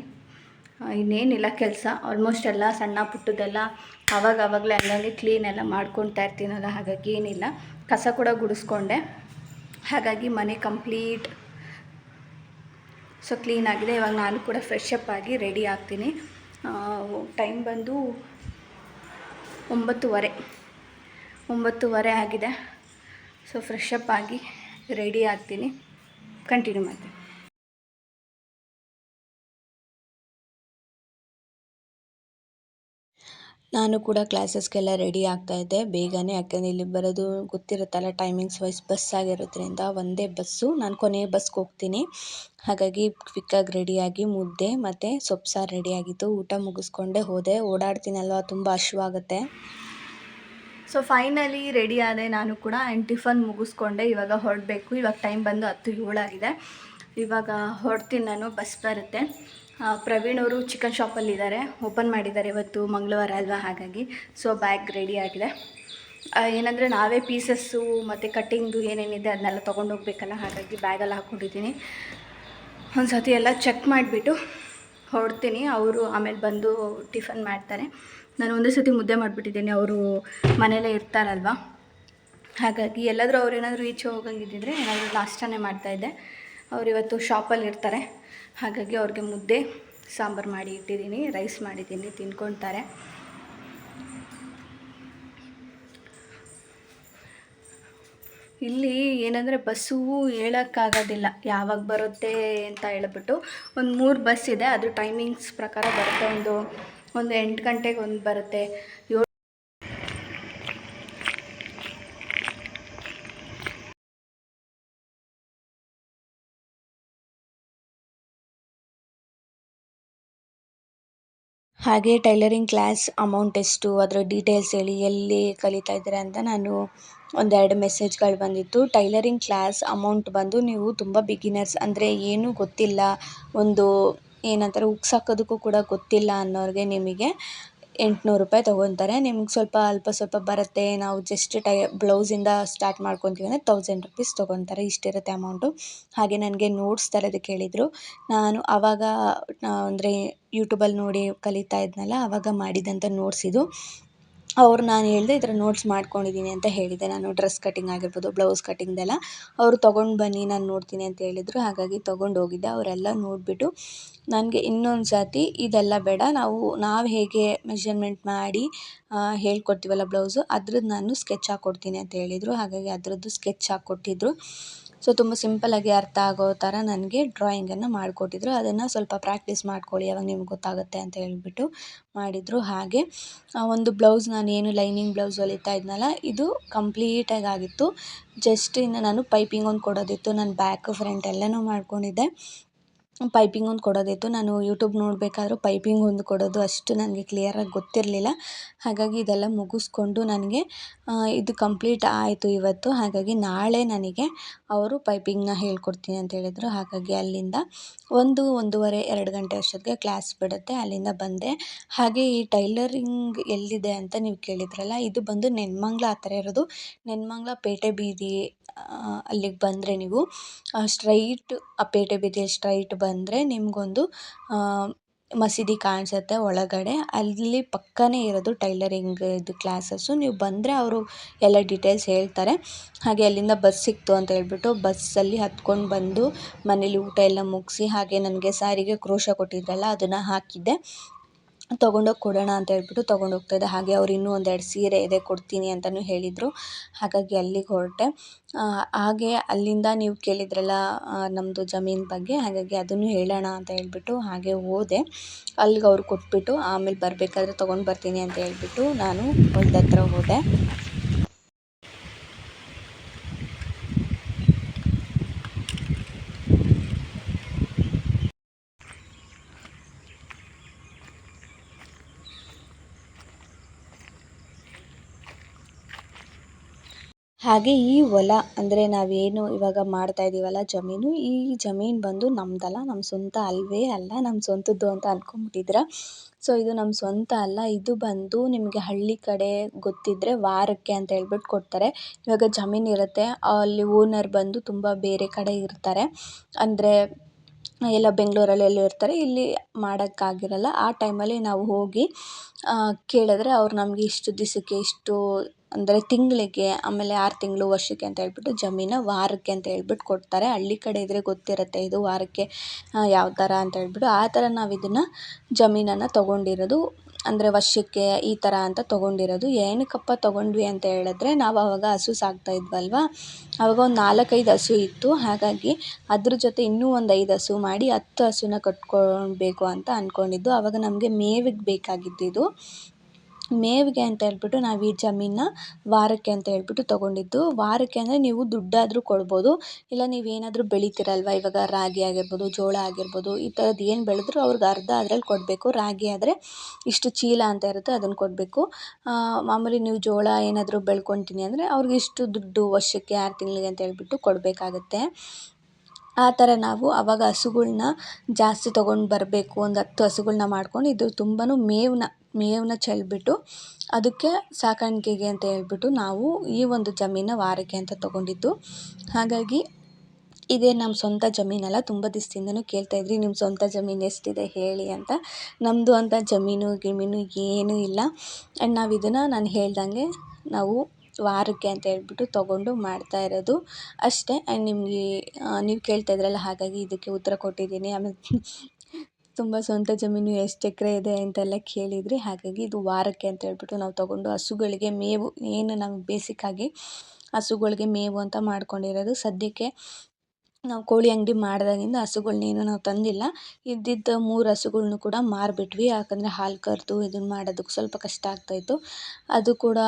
ಇನ್ನೇನಿಲ್ಲ ಕೆಲಸ ಆಲ್ಮೋಸ್ಟ್ ಎಲ್ಲ ಸಣ್ಣ ಪುಟ್ಟದೆಲ್ಲ ಆವಾಗಲೇ ಹಂಗಾಗಿ ಕ್ಲೀನೆಲ್ಲ ಮಾಡ್ಕೊತಾ ಇರ್ತೀನಲ್ಲ, ಹಾಗಾಗಿ ಏನಿಲ್ಲ. ಕಸ ಕೂಡ ಗುಡಿಸ್ಕೊಂಡೆ, ಹಾಗಾಗಿ ಮನೆ ಕಂಪ್ಲೀಟ್ ಸೊ ಕ್ಲೀನಾಗಿದೆ. ಇವಾಗ ನಾನು ಕೂಡ ಫ್ರೆಶ್ ಅಪ್ ಆಗಿ ರೆಡಿ ಆಗ್ತೀನಿ. ಟೈಮ್ ಬಂದು 9:30 ಆಗಿದೆ. ಸೊ ಫ್ರೆಶ್ ಅಪ್ ಆಗಿ ರೆಡಿ ಆಗ್ತೀನಿ. ಕಂಟಿನ್ಯೂ ಮಾಡ್ತೀನಿ. ನಾನು ಕೂಡ ಕ್ಲಾಸಸ್ಗೆಲ್ಲ ರೆಡಿ ಆಗ್ತಾಯಿದ್ದೆ ಬೇಗನೆ, ಯಾಕಂದರೆ ಇಲ್ಲಿ ಬರೋದು ಗೊತ್ತಿರುತ್ತಲ್ಲ ಟೈಮಿಂಗ್ಸ್ ವೈಸ್ ಬಸ್ ಆಗಿರೋದ್ರಿಂದ ಒಂದೇ ಬಸ್ಸು, ನಾನು ಕೊನೆ ಬಸ್ಗೆ ಹೋಗ್ತೀನಿ. ಹಾಗಾಗಿ ಕ್ವಿಕ್ಕಾಗಿ ರೆಡಿಯಾಗಿ ಮುದ್ದೆ ಮತ್ತು ಸೊಪ್ಪು ಸಾರು ರೆಡಿಯಾಗಿತ್ತು. ಊಟ ಮುಗಿಸ್ಕೊಂಡೆ ಹೋದೆ. ಓಡಾಡ್ತೀನಲ್ವ, ತುಂಬ ಹಶ್ವಾಗುತ್ತೆ. ಸೊ ಫೈನಲಿ ರೆಡಿ ಆದೆ ನಾನು ಕೂಡ. ಆ್ಯಂಡ್ ಟಿಫನ್ ಮುಗಿಸ್ಕೊಂಡೆ. ಇವಾಗ ಹೊರಡಬೇಕು. ಇವಾಗ ಟೈಮ್ ಬಂದು 10:07 ಆಗಿದೆ. ಇವಾಗ ಹೊರಡ್ತೀನಿ ನಾನು. ಬಸ್ ಬರುತ್ತೆ. ಪ್ರವೀಣ್ ಅವರು ಚಿಕನ್ ಶಾಪಲ್ಲಿದ್ದಾರೆ, ಓಪನ್ ಮಾಡಿದ್ದಾರೆ. ಇವತ್ತು ಮಂಗಳವಾರ ಅಲ್ವಾ, ಹಾಗಾಗಿ ಸೊ ಬ್ಯಾಗ್ ರೆಡಿ ಆಗಿದೆ. ಏನಂದರೆ ನಾವೇ ಪೀಸಸ್ಸು ಮತ್ತು ಕಟ್ಟಿಂಗ್ದು ಏನೇನಿದೆ ಅದನ್ನೆಲ್ಲ ತೊಗೊಂಡೋಗ್ಬೇಕಲ್ಲ, ಹಾಗಾಗಿ ಬ್ಯಾಗೆಲ್ಲ ಹಾಕ್ಕೊಂಡಿದ್ದೀನಿ. ಒಂದು ಸತಿ ಎಲ್ಲ ಚೆಕ್ ಮಾಡಿಬಿಟ್ಟು ಹೊರಡ್ತೀನಿ. ಅವರು ಆಮೇಲೆ ಬಂದು ಟಿಫನ್ ಮಾಡ್ತಾರೆ. ನಾನು ಒಂದೇ ಸತಿ ಮುದ್ದೆ ಮಾಡಿಬಿಟ್ಟಿದ್ದೀನಿ, ಅವರು ಮನೆಯಲ್ಲೇ ಇರ್ತಾರಲ್ವ, ಹಾಗಾಗಿ ಎಲ್ಲಾದರೂ ಅವ್ರು ಏನಾದರೂ ಈಚೆ ಹೋಗಂಗಿದ್ದಿದ್ರೆ ಏನಾದರೂ ನಾಷ್ಟನೇ ಮಾಡ್ತಾಯಿದ್ದೆ. ಅವ್ರು ಇವತ್ತು ಶಾಪಲ್ಲಿ ಇರ್ತಾರೆ, ಹಾಗಾಗಿ ಅವ್ರಿಗೆ ಮುದ್ದೆ ಸಾಂಬಾರು ಮಾಡಿ ಇಟ್ಟಿದ್ದೀನಿ, ರೈಸ್ ಮಾಡಿದ್ದೀನಿ, ತಿನ್ಕೊತಾರೆ. ಇಲ್ಲಿ ಏನಂದರೆ ಬಸ್ಸು ಹೇಳೋಕ್ಕಾಗೋದಿಲ್ಲ ಯಾವಾಗ ಬರುತ್ತೆ ಅಂತ ಹೇಳ್ಬಿಟ್ಟು. ಒಂದು 3 ಬಸ್ ಇದೆ, ಅದು ಟೈಮಿಂಗ್ಸ್ ಪ್ರಕಾರ ಬರುತ್ತೆ. ಒಂದು 8 ಗಂಟೆಗೆ ಒಂದು ಬರುತ್ತೆ, ಹಾಗೆ ಟೈಲರಿಂಗ್ ಕ್ಲಾಸ್ ಅಮೌಂಟ್ ಎಷ್ಟು, ಅದರ ಡೀಟೇಲ್ಸ್ ಹೇಳಿ, ಎಲ್ಲಿ ಕಲಿತಾ ಇದ್ದೀರಾ ಅಂತ ನಾನು 1-2 ಮೆಸೇಜ್ಗಳು ಬಂದಿತ್ತು. ಟೈಲರಿಂಗ್ ಕ್ಲಾಸ್ ಅಮೌಂಟ್ ಬಂದು ನೀವು ತುಂಬ ಬಿಗಿನರ್ಸ್ ಅಂದರೆ ಏನೂ ಗೊತ್ತಿಲ್ಲ, ಒಂದು ಏನಂತಾರೆ ಉಕ್ಸ್ ಹಾಕೋದಕ್ಕೂ ಕೂಡ ಗೊತ್ತಿಲ್ಲ ಅನ್ನೋರಿಗೆ ನಿಮಗೆ 800 ರೂಪಾಯಿ ತೊಗೊತಾರೆ. ನಿಮ್ಗೆ ಅಲ್ಪ ಸ್ವಲ್ಪ ಬರುತ್ತೆ, ನಾವು ಜಸ್ಟ್ ಬ್ಲೌಸಿಂದ ಸ್ಟಾರ್ಟ್ ಮಾಡ್ಕೊತೀವಿ ಅಂದರೆ 1000 ರೂಪೀಸ್ ತೊಗೊತಾರೆ. ಇಷ್ಟಿರುತ್ತೆ ಅಮೌಂಟು. ಹಾಗೆ ನನಗೆ ನೋಟ್ಸ್ ತರೋದಕ್ಕೆ ಹೇಳಿದರು. ನಾನು ಆವಾಗ ಅಂದರೆ ಯೂಟ್ಯೂಬಲ್ಲಿ ನೋಡಿ ಕಲಿತಾ ಇದ್ನಲ್ಲ, ಆವಾಗ ಮಾಡಿದಂಥ ನೋಟ್ಸ್ ಇದು. ನಾನು ಹೇಳಿದೆ ಈ ಥರ ನೋಟ್ಸ್ ಮಾಡ್ಕೊಂಡಿದ್ದೀನಿ ಅಂತ ಹೇಳಿದೆ. ನಾನು ಡ್ರೆಸ್ ಕಟಿಂಗ್ ಆಗಿರ್ಬೋದು, ಬ್ಲೌಸ್ ಕಟಿಂಗ್ದೆಲ್ಲ ಅವರು ತೊಗೊಂಡು ಬನ್ನಿ ನಾನು ನೋಡ್ತೀನಿ ಅಂತ ಹೇಳಿದರು. ಹಾಗಾಗಿ ತೊಗೊಂಡು ಹೋಗಿದ್ದೆ. ಅವರೆಲ್ಲ ನೋಡಿಬಿಟ್ಟು ನನಗೆ ಇನ್ನೊಂದು ಸರ್ತಿ ಇದೆಲ್ಲ ಬೇಡ, ನಾವು ಹೇಗೆ ಮೆಷರ್ಮೆಂಟ್ ಮಾಡಿ ಹೇಳ್ಕೊಡ್ತೀವಲ್ಲ ಬ್ಲೌಸು, ಅದ್ರದ್ದು ನಾನು ಸ್ಕೆಚ್ ಹಾಕ್ಕೊಡ್ತೀನಿ ಅಂತ ಹೇಳಿದರು. ಹಾಗಾಗಿ ಅದರದ್ದು ಸ್ಕೆಚ್ ಹಾಕ್ಕೊಟ್ಟಿದ್ರು. ಸೊ ತುಂಬ ಸಿಂಪಲ್ಲಾಗಿ ಅರ್ಥ ಆಗೋ ಥರ ನನಗೆ ಡ್ರಾಯಿಂಗನ್ನು ಮಾಡಿಕೊಟ್ಟಿದ್ರು. ಅದನ್ನು ಸ್ವಲ್ಪ ಪ್ರಾಕ್ಟೀಸ್ ಮಾಡ್ಕೊಳ್ಳಿ, ಅವಾಗ ನಿಮ್ಗೆ ಗೊತ್ತಾಗುತ್ತೆ ಅಂತ ಹೇಳಿಬಿಟ್ಟು ಮಾಡಿದರು. ಹಾಗೆ ಒಂದು ಬ್ಲೌಸ್ ನಾನು ಏನು ಲೈನಿಂಗ್ ಬ್ಲೌಸ್ ಹೊಲಿತಾ ಇದ್ನಲ್ಲ, ಇದು ಕಂಪ್ಲೀಟಾಗಿ ಆಗಿತ್ತು. ಜಸ್ಟ್ ಇನ್ನು ನಾನು ಪೈಪಿಂಗ್ ಒಂದು ಕೊಡೋದಿತ್ತು. ನಾನು ಬ್ಯಾಕ್ ಫ್ರಂಟ್ ಎಲ್ಲನೂ ಮಾಡ್ಕೊಂಡಿದ್ದೆ. ಪೈಪಿಂಗ್ ಒಂದು ಕೊಡೋದಿತ್ತು. ನಾನು ಯೂಟ್ಯೂಬ್ ನೋಡಬೇಕಾದ್ರೂ ಪೈಪಿಂಗ್ ಒಂದು ಕೊಡೋದು ಅಷ್ಟು ನನಗೆ ಕ್ಲಿಯರಾಗಿ ಗೊತ್ತಿರಲಿಲ್ಲ. ಹಾಗಾಗಿ ಇದೆಲ್ಲ ಮುಗಿಸ್ಕೊಂಡು ನನಗೆ ಇದು ಕಂಪ್ಲೀಟ್ ಆಯಿತು ಇವತ್ತು. ಹಾಗಾಗಿ ನಾಳೆ ನನಗೆ ಅವರು ಪೈಪಿಂಗ್ನ ಹೇಳ್ಕೊಡ್ತೀನಿ ಅಂತ ಹೇಳಿದರು. ಹಾಗಾಗಿ ಅಲ್ಲಿಂದ 1-1:30-2 ಗಂಟೆ ಅಷ್ಟೊತ್ತಿಗೆ ಕ್ಲಾಸ್ ಬಿಡುತ್ತೆ. ಅಲ್ಲಿಂದ ಬಂದೆ. ಹಾಗೆ ಈ ಟೈಲರಿಂಗ್ ಎಲ್ಲಿದೆ ಅಂತ ನೀವು ಕೇಳಿದ್ರಲ್ಲ, ಇದು ಬಂದು ನೆನ್ಮಂಗ್ಲ ಹತ್ರ ಇರೋದು. ನೆನ್ಮಂಗ್ಲ ಪೇಟೆ ಬೀದಿ ಅಲ್ಲಿಗೆ ಬಂದರೆ ನೀವು ಸ್ಟ್ರೈಟ್ ಆ ಪೇಟೆ ಬೀದಿಯಲ್ಲಿ ಸ್ಟ್ರೈಟ್ ಬಂದರೆ ನಿಮಗೊಂದು ಮಸೀದಿ ಕಾಣಿಸುತ್ತೆ ಒಳಗಡೆ. ಅಲ್ಲಿ ಪಕ್ಕನೇ ಇರೋದು ಟೈಲರಿಂಗ್ ಇದು ಕ್ಲಾಸಸ್ಸು. ನೀವು ಬಂದರೆ ಅವರು ಎಲ್ಲ ಡೀಟೇಲ್ಸ್ ಹೇಳ್ತಾರೆ. ಹಾಗೆ ಅಲ್ಲಿಂದ ಬಸ್ ಸಿಕ್ತು ಅಂತ ಹೇಳ್ಬಿಟ್ಟು ಬಸ್ಸಲ್ಲಿ ಹತ್ಕೊಂಡು ಬಂದು ಮನೇಲಿ ಊಟ ಎಲ್ಲ ಮುಗಿಸಿ, ಹಾಗೆ ನನಗೆ ಸ್ಯಾರಿಗೆ ಕ್ರೋಶ ಕೊಟ್ಟಿದ್ರಲ್ಲ ಅದನ್ನು ಹಾಕಿದ್ದೆ. ತೊಗೊಂಡೋಗಿ ಕೊಡೋಣ ಅಂತ ಹೇಳ್ಬಿಟ್ಟು ತೊಗೊಂಡೋಗ್ತಾಯಿದ್ದೆ. ಹಾಗೆ ಅವ್ರು ಇನ್ನೂ 1-2 ಸೀರೆ ಇದೆ ಕೊಡ್ತೀನಿ ಅಂತಲೂ ಹೇಳಿದರು. ಹಾಗಾಗಿ ಅಲ್ಲಿಗೆ ಹೊರಟೆ. ಹಾಗೆ ಅಲ್ಲಿಂದ ನೀವು ಕೇಳಿದ್ರಲ್ಲ ನಮ್ಮದು ಜಮೀನು ಬಗ್ಗೆ, ಹಾಗಾಗಿ ಅದನ್ನು ಹೇಳೋಣ ಅಂತ ಹೇಳ್ಬಿಟ್ಟು ಹಾಗೆ ಹೋದೆ. ಅಲ್ಲಿಗೆ ಅವ್ರು ಕೊಟ್ಬಿಟ್ಟು ಆಮೇಲೆ ಬರಬೇಕಾದ್ರೆ ತೊಗೊಂಡು ಬರ್ತೀನಿ ಅಂತ ಹೇಳ್ಬಿಟ್ಟು ನಾನು ಹೊಲ್ದ ಹತ್ರ ಹೋದೆ. ಹಾಗೆ ಈ ಹೊಲ ಅಂದರೆ ನಾವೇನು ಇವಾಗ ಮಾಡ್ತಾ ಇದ್ದೀವಲ್ಲ ಜಮೀನು, ಈ ಜಮೀನು ಬಂದು ನಮ್ಮದಲ್ಲ, ನಮ್ಮ ಸ್ವಂತ ಅಲ್ಲವೇ ಅಲ್ಲ, ನಮ್ಮ ಸ್ವಂತದ್ದು ಅಂತ ಅಂದ್ಕೊಂಬಿಟ್ಟಿದ್ದೀರ. ಸೊ ಇದು ನಮ್ಮ ಸ್ವಂತ ಅಲ್ಲ. ಇದು ಬಂದು ನಿಮಗೆ ಹಳ್ಳಿ ಕಡೆ ಗೊತ್ತಿದ್ದರೆ ವಾರಕ್ಕೆ ಅಂತ ಹೇಳ್ಬಿಟ್ಟು ಕೊಡ್ತಾರೆ. ಇವಾಗ ಜಮೀನು ಇರುತ್ತೆ, ಅಲ್ಲಿ ಓನರ್ ಬಂದು ತುಂಬ ಬೇರೆ ಕಡೆ ಇರ್ತಾರೆ. ಅಂದರೆ ಎಲ್ಲ ಬೆಂಗಳೂರಲ್ಲಿ ಎಲ್ಲೋ ಇರ್ತಾರೆ, ಇಲ್ಲಿ ಮಾಡೋಕ್ಕಾಗಿರಲ್ಲ. ಆ ಟೈಮಲ್ಲಿ ನಾವು ಹೋಗಿ ಕೇಳಿದ್ರೆ ಅವ್ರು ನಮಗೆ ಇಷ್ಟು ದಿವಸಕ್ಕೆ ಇಷ್ಟು ಅಂದರೆ ತಿಂಗಳಿಗೆ, ಆಮೇಲೆ 6 ತಿಂಗಳು, ವರ್ಷಕ್ಕೆ ಅಂತ ಹೇಳ್ಬಿಟ್ಟು ಜಮೀನು ವಾರಕ್ಕೆ ಅಂತ ಹೇಳ್ಬಿಟ್ಟು ಕೊಡ್ತಾರೆ. ಹಳ್ಳಿ ಕಡೆ ಇದ್ದರೆ ಗೊತ್ತಿರುತ್ತೆ ಇದು ವಾರಕ್ಕೆ ಯಾವ ಥರ ಅಂತ ಹೇಳ್ಬಿಟ್ಟು. ಆ ಥರ ನಾವು ಇದನ್ನು ಜಮೀನನ್ನು ತೊಗೊಂಡಿರೋದು, ಅಂದರೆ ವರ್ಷಕ್ಕೆ ಈ ಥರ ಅಂತ ತೊಗೊಂಡಿರೋದು. ಏನಕ್ಕಪ್ಪ ತೊಗೊಂಡ್ವಿ ಅಂತ ಹೇಳಿದ್ರೆ, ನಾವು ಆವಾಗ ಹಸು ಸಾಕ್ತಾ ಇದ್ವಲ್ವ, ಆವಾಗ ಒಂದು 4-5 ಹಸು ಇತ್ತು. ಹಾಗಾಗಿ ಅದ್ರ ಜೊತೆ ಇನ್ನೂ ಒಂದು 5 ಹಸು ಮಾಡಿ 10 ಹಸುನ ಕಟ್ಕೊಳ್ಬೇಕು ಅಂತ ಅಂದ್ಕೊಂಡಿದ್ದು. ಆವಾಗ ನಮಗೆ ಮೇವಿಗೆ ಬೇಕಾಗಿದ್ದು ಮೇವಿಗೆ ಅಂತ ಹೇಳ್ಬಿಟ್ಟು ನಾವು ಈ ಜಮೀನನ್ನ ವಾರಕ್ಕೆ ಅಂತ ಹೇಳ್ಬಿಟ್ಟು ತೊಗೊಂಡಿದ್ದು. ವಾರಕ್ಕೆ ಅಂದರೆ ನೀವು ದುಡ್ಡಾದರೂ ಕೊಡ್ಬೋದು, ಇಲ್ಲ ನೀವೇನಾದರೂ ಬೆಳಿತೀರಲ್ವ, ಇವಾಗ ರಾಗಿ ಆಗಿರ್ಬೋದು, ಜೋಳ ಆಗಿರ್ಬೋದು, ಈ ಥರದ್ದು ಏನು ಬೆಳೆದ್ರೂ ಅವ್ರಿಗೆ ಅರ್ಧ ಅದ್ರಲ್ಲಿ ಕೊಡಬೇಕು. ರಾಗಿ ಆದರೆ ಇಷ್ಟು ಚೀಲ ಅಂತ ಇರುತ್ತೆ, ಅದನ್ನು ಕೊಡಬೇಕು. ಮಾಮೂಲಿ ನೀವು ಜೋಳ ಏನಾದರೂ ಬೆಳ್ಕೊತೀನಿ ಅಂದರೆ ಅವ್ರಿಗೆ ಇಷ್ಟು ದುಡ್ಡು ವರ್ಷಕ್ಕೆ 6 ತಿಂಗಳಿಗೆ ಅಂತ ಹೇಳ್ಬಿಟ್ಟು ಕೊಡಬೇಕಾಗತ್ತೆ. ಆ ಥರ ನಾವು ಆವಾಗ ಹಸುಗಳ್ನ ಜಾಸ್ತಿ ತೊಗೊಂಡು ಬರಬೇಕು, ಒಂದು 10 ಹಸುಗಳ್ನ ಮಾಡ್ಕೊಂಡು ಇದು ತುಂಬಾ ಮೇವನ್ನ ಚೆಲ್ಬಿಟ್ಟು ಅದಕ್ಕೆ ಸಾಕಾಣಿಕೆಗೆ ಅಂತ ಹೇಳ್ಬಿಟ್ಟು ನಾವು ಈ ಒಂದು ಜಮೀನನ್ನ ವಾರಕ್ಕೆ ಅಂತ ತೊಗೊಂಡಿದ್ದು. ಹಾಗಾಗಿ ಇದೇ ನಮ್ಮ ಸ್ವಂತ ಜಮೀನಲ್ಲ. ತುಂಬ ದಿವಸದಿಂದನೂ ಕೇಳ್ತಾಯಿದ್ರಿ ನಿಮ್ಮ ಸ್ವಂತ ಜಮೀನು ಎಷ್ಟಿದೆ ಹೇಳಿ ಅಂತ. ನಮ್ಮದು ಅಂತ ಜಮೀನು ಗಿಮೀನು ಏನೂ ಇಲ್ಲ. ಆ್ಯಂಡ್ ನಾವು ಇದನ್ನು ನಾನು ಹೇಳ್ದಂಗೆ ನಾವು ವಾರಕ್ಕೆ ಅಂತ ಹೇಳ್ಬಿಟ್ಟು ತೊಗೊಂಡು ಮಾಡ್ತಾ ಇರೋದು ಅಷ್ಟೇ. ಆ್ಯಂಡ್ ನಿಮಗೆ ನೀವು ಕೇಳ್ತಾ ಇದ್ರಲ್ಲ, ಹಾಗಾಗಿ ಇದಕ್ಕೆ ಉತ್ತರ ಕೊಟ್ಟಿದ್ದೀನಿ. ಆಮೇಲೆ ತುಂಬ ಸ್ವಂತ ಜಮೀನು ಎಷ್ಟು ಎಕರೆ ಇದೆ ಅಂತೆಲ್ಲ ಕೇಳಿದ್ರಿ. ಹಾಗಾಗಿ ಇದು ವಾರಕ್ಕೆ ಅಂತ ಹೇಳ್ಬಿಟ್ಟು ನಾವು ತೊಗೊಂಡು ಹಸುಗಳಿಗೆ ಮೇವು, ಏನು ನಮ್ಗೆ ಬೇಸಿಕ್ಕಾಗಿ ಹಸುಗಳಿಗೆ ಮೇವು ಅಂತ ಮಾಡ್ಕೊಂಡಿರೋದು. ಸದ್ಯಕ್ಕೆ ನಾವು ಕೋಳಿ ಅಂಗಡಿ ಮಾಡಿದಾಗಿಂದ ಹಸುಗಳ್ನೇನು ನಾವು ತಂದಿಲ್ಲ. ಇದ್ದಿದ್ದ 3 ಹಸುಗಳ್ನು ಕೂಡ ಮಾರಿಬಿಟ್ವಿ. ಯಾಕಂದರೆ ಹಾಲು ಕರೆದು ಇದನ್ನು ಮಾಡೋದಕ್ಕೆ ಸ್ವಲ್ಪ ಕಷ್ಟ ಆಗ್ತಾಯಿತ್ತು. ಅದು ಕೂಡ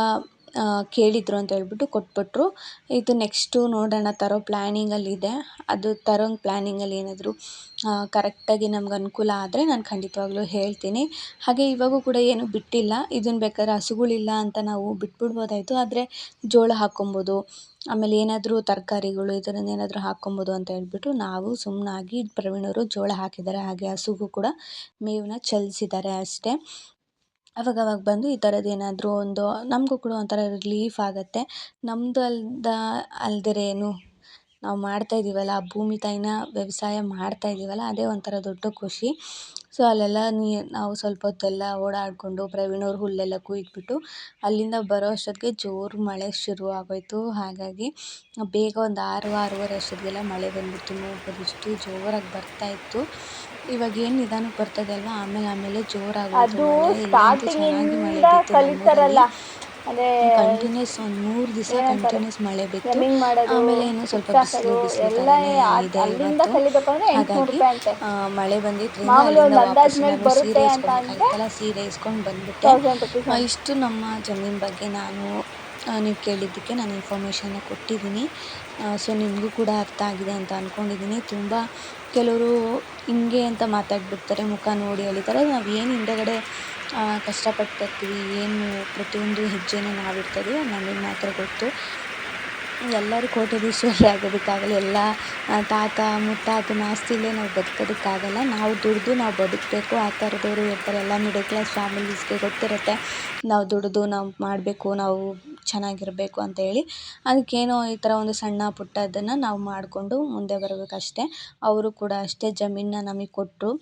ಕೇಳಿದರು ಅಂತ ಹೇಳ್ಬಿಟ್ಟು ಕೊಟ್ಬಿಟ್ರು. ಇದು ನೆಕ್ಸ್ಟು ನೋಡೋಣ, ತರೋ ಪ್ಲ್ಯಾನಿಂಗಲ್ಲಿದೆ. ಅದು ತರೋಂಗೆ ಪ್ಲ್ಯಾನಿಂಗಲ್ಲಿ ಏನಾದರೂ ಕರೆಕ್ಟಾಗಿ ನಮ್ಗೆ ಅನುಕೂಲ ಆದರೆ ನಾನು ಖಂಡಿತವಾಗ್ಲೂ ಹೇಳ್ತೀನಿ. ಹಾಗೆ ಇವಾಗೂ ಕೂಡ ಏನೂ ಬಿಟ್ಟಿಲ್ಲ. ಇದನ್ನು ಬೇಕಾದ್ರೆ ಹಸುಗಳಿಲ್ಲ ಅಂತ ನಾವು ಬಿಟ್ಬಿಡ್ಬೋದಾಯಿತು, ಆದರೆ ಜೋಳ ಹಾಕ್ಕೊಬೋದು, ಆಮೇಲೆ ಏನಾದರೂ ತರಕಾರಿಗಳು ಈ ಥರದ್ದು ಏನಾದರೂ ಹಾಕ್ಕೊಬೋದು ಅಂತ ಹೇಳ್ಬಿಟ್ಟು ನಾವು ಸುಮ್ಮನಾಗಿ ಪ್ರವೀಣವರು ಜೋಳ ಹಾಕಿದ್ದಾರೆ. ಹಾಗೆ ಹಸುಗೂ ಕೂಡ ಮೇವನ್ನ ಚಲಿಸಿದ್ದಾರೆ ಅಷ್ಟೇ. ಅವಾಗವಾಗ ಬಂದು ಈ ಥರದ್ದು ಏನಾದರೂ ಒಂದು ನಮಗೂ ಕೂಡ ಒಂಥರ ರಿಲೀಫ್ ಆಗುತ್ತೆ. ನಮ್ಮದು ಅಲ್ದಿರೇನು ನಾವು ಮಾಡ್ತಾಯಿದ್ದೀವಲ್ಲ, ಭೂಮಿ ತಾಯಿನ ವ್ಯವಸಾಯ ಮಾಡ್ತಾಯಿದ್ದೀವಲ್ಲ, ಅದೇ ಒಂಥರ ದೊಡ್ಡ ಖುಷಿ. ಸೊ ಅಲ್ಲೆಲ್ಲ ನಾವು ಸ್ವಲ್ಪ ಹೊತ್ತೆಲ್ಲ ಓಡಾಡಿಕೊಂಡು ಪ್ರವೀಣವ್ರು ಹುಲ್ಲೆಲ್ಲ ಕುಯ್ದುಬಿಟ್ಟು ಅಲ್ಲಿಂದ ಬರೋ ಅಷ್ಟೊತ್ತಿಗೆ ಜೋರು ಮಳೆ ಶುರು ಆಗೋಯಿತು. ಹಾಗಾಗಿ ಬೇಗ ಒಂದು 6-6:30 ಅಷ್ಟೊತ್ತಿಗೆಲ್ಲ ಮಳೆ ಬಂದುಬಿಟ್ಟು ನೋಡ್ಬೋದು ಎಷ್ಟು ಜೋರಾಗಿ ಬರ್ತಾಯಿತ್ತು. ಇವಾಗ ಏನು ನಿಧಾನಕ್ಕೆ ಬರ್ತದೆ ಅಲ್ವಾ, ಆಮೇಲೆ ಜೋರಾಗೋದು ಮಳೆ. ಇಲ್ಲಂತೂ ಚೆನ್ನಾಗಿ ಮಳೆ ಬಿತ್ತು ನಮ್ಮೂರಲ್ಲಿ. ಕಂಟಿನ್ಯೂಸ್ ಒಂದು 3 ದಿವಸ ಕಂಟಿನ್ಯೂಸ್ ಮಳೆ ಬಿತ್ತು. ಆಮೇಲೆ ಏನೋ ಸ್ವಲ್ಪ ಬಿಸಿಲು ಥರನೇ ಇದೆ ಇವತ್ತು. ಹಾಗಾಗಿ ಮಳೆ ಬಂದಿದ್ದರಿಂದ ಅಲ್ಲಿಂದ ವಾಪಸ್ ನಾನು ಸೀರೆ ಇಸ್ಕೊಬೇಕಾಗಿತ್ತಲ್ಲ, ಸೀರೆ ಇಸ್ಕೊಂಡು ಬಂದುಬಿಟ್ಟೆ. ಇಷ್ಟು ನಮ್ಮ ಜಮೀನು ಬಗ್ಗೆ ನೀವು ಕೇಳಿದ್ದಕ್ಕೆ ನಾನು ಇನ್ಫಾರ್ಮೇಷನ್ನ ಕೊಟ್ಟಿದ್ದೀನಿ. ಸೊ ನಿಮಗೂ ಕೂಡ ಅರ್ಥ ಆಗಿದೆ ಅಂತ ಅಂದ್ಕೊಂಡಿದ್ದೀನಿ. ತುಂಬ ಕೆಲವರು ಹಿಂಗೆ ಅಂತ ಮಾತಾಡ್ಬಿಡ್ತಾರೆ, ಮುಖ ನೋಡಿ ಎಳಿತಾರೆ. ನಾವು ಏನು ಹಿಂದೆಗಡೆ ಕಷ್ಟಪಟ್ಟಿರ್ತೀವಿ, ಏನು ಪ್ರತಿಯೊಂದು ಹೆಜ್ಜೆನೂ ನಾವಿಡ್ತೀವಿ ನಮಗೆ ಮಾತ್ರ ಗೊತ್ತು. ಎಲ್ಲರೂ ಕೋಟ್ಯಾಧೀಶ್ವರರೇ ಆಗೋದಕ್ಕಾಗಲ್ಲ, ಎಲ್ಲ ತಾತ ಮುತ್ತಾತನ ಆಸ್ತಿಲೇ ನಾವು ಬದುಕೋದಕ್ಕಾಗಲ್ಲ. ನಾವು ದುಡಿದು ನಾವು ಬದುಕಬೇಕು. ಆ ಥರದವರು ಇರ್ತಾರೆ, ಎಲ್ಲ ಮಿಡಲ್ ಕ್ಲಾಸ್ ಫ್ಯಾಮಿಲೀಸ್ಗೆ ಗೊತ್ತಿರುತ್ತೆ ನಾವು ದುಡಿದು ನಾವು ಮಾಡಬೇಕು, ನಾವು ಚೆನ್ನಾಗಿರಬೇಕು ಅಂತೇಳಿ. ಅದಕ್ಕೇನೋ ಈ ಥರ ಒಂದು ಸಣ್ಣ ಪುಟ್ಟದನ್ನು ನಾವು ಮಾಡಿಕೊಂಡು ಮುಂದೆ ಬರಬೇಕಷ್ಟೆ. ಅವರು ಕೂಡ ಅಷ್ಟೇ ಜಮೀನನ್ನ ನಮಗೆ ಕೊಟ್ಟರು,